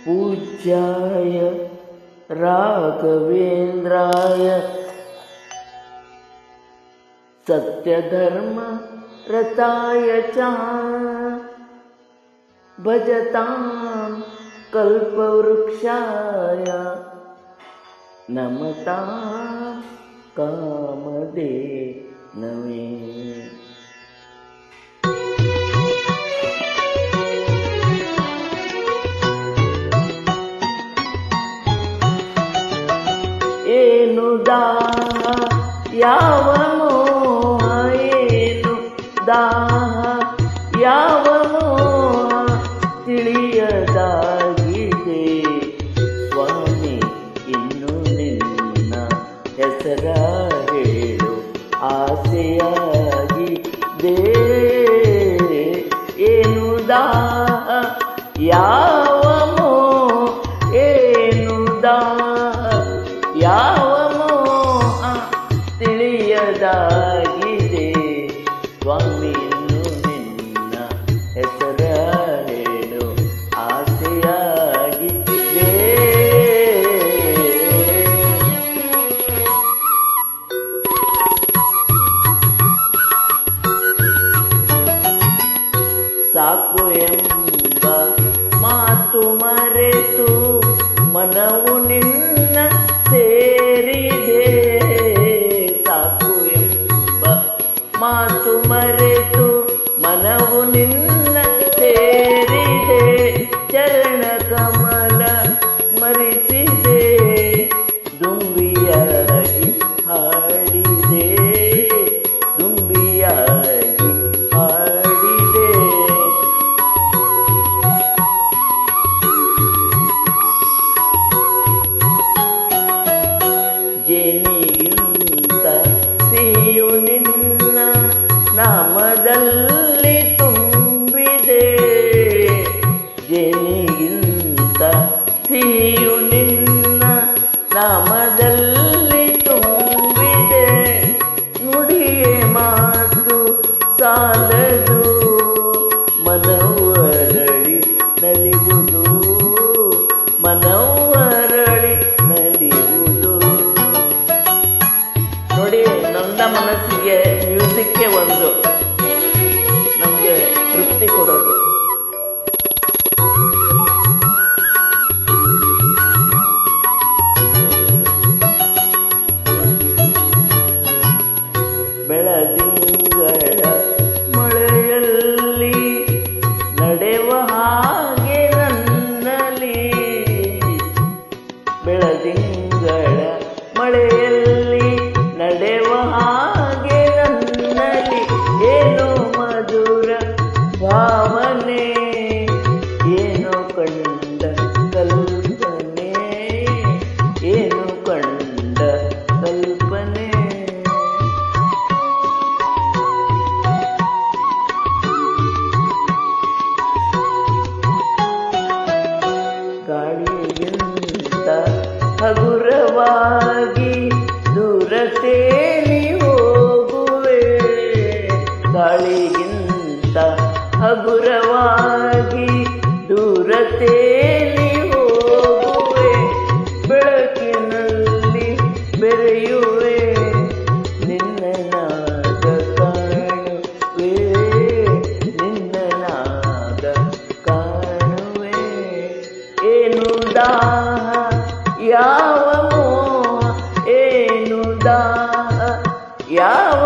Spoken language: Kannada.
पूज्याय राघवेन्द्राय सत्यधर्म रताय च भजतां कल्पवृक्षाय नमतां कामधेनवे। ಏನು ದಾಹ ಯಾವ ಮೋಹ, ಏನು ದಾಹ ಯಾವ ಮೋಹ ತಿಳಿಯದಾಗಿದೆ ಸ್ವಾಮಿ, ಇನ್ನು ನಿನ್ನ ಹೆಸರ ಹೇಳು ಆಸೆಯಾಗಿದೆ. ಏನು ದಾಹ ಯಾವ ಮೋಹ, ಏನು ದಾಹ ಯಾವ ಮೋಹ ತಿಳಿಯದಾಗಿದೆ ಸ್ವಾಮಿ, ಇನ್ನು ನಿನ್ನ ಹೆಸರ ಹೇಳು ಆಸೆಯಾಗಿದೆ. ಸಾಕು ಎಂಬ ಮಾತು ಮರೆತು ಮನವು ನಿನ್ನ ಸೇರಿದೆ. ಸಾಕು ಎಂಬ ಮಾತು ಮರೆತು ಮನವು ನಿನ್ನ ಸೇರಿದೆ. ಚರಣ ಕಮಲ ಸ್ಮರಿಸಿದೆ, ದುಂಬಿಯಾಗಿ ಹಾಡಿದೆ, ದುಂಬಿಯಾಗಿ ಹಾಡಿದೆ. ಜೇನಿಗಿಂತ ಸಿಹಿಯು ನಿನ್ನ ನಾಮದಲ್ಲಿ ತುಂಬಿದೆ. ಜೇನಿಗಿಂತ ಸಿಹಿಯು ನಿನ್ನ ನಾಮದಲ್ಲಿ ತುಂಬಿದೆ. ನುಡಿಯೇ ಮಾತು ಸಾಲದು, ಮನವು ಅರಳಿ ನಲಿಯುವುದು, ಮನವು ಅರಳಿ ನಲಿಯುವುದು. ನೋಡಿ, ನನ್ನ ಮನಸ್ಸಿಗೆ ಮ್ಯೂಸಿಕ್ಕೇ ಒಂದು ನಮಗೆ ತೃಪ್ತಿ ಕೊಡೋದು. ಬೆಳದಿಂಗಳ ಮಳೆಯಲ್ಲಿ ನಡೆವ ಹಾಗೆ ನನ್ನಲ್ಲಿ, ಬೆಳದಿಂಗಳ ಮಳೆಯಲ್ಲಿ ನಡೆವ ಹಾಗೆ ನನ್ನಲ್ಲಿ. ಏನೋ ಮಧುರ ಭಾವನೆ, ಏನೋ ಕಂಡ ಕಲ್ಪನೆ, ಏನೋ ಕಂಡ ಕಲ್ಪನೆ. ಗಾಳಿಗಿಂತ ಹಗುರವಾಗಿ ದೂರ ತೇಲಿ ಹೋಗುವೆ. ಗಾಳಿಗಿಂತ ಹಗುರವಾಗಿ ದೂರ ತೇಲಿ ಹೋಗುವೆ. ಬೆಳಕಿನಲ್ಲಿ ಬೆರೆಯುವೆ, ನಿನ್ನ ನಾದ ಕಾಣುವೆ, ನಿನ್ನ ನಾದ ಕಾಣುವೆ. ಏನು ದಾಹ ಯಾವ ಮೋಹ, ಏನು ದಾಹ ಯಾವ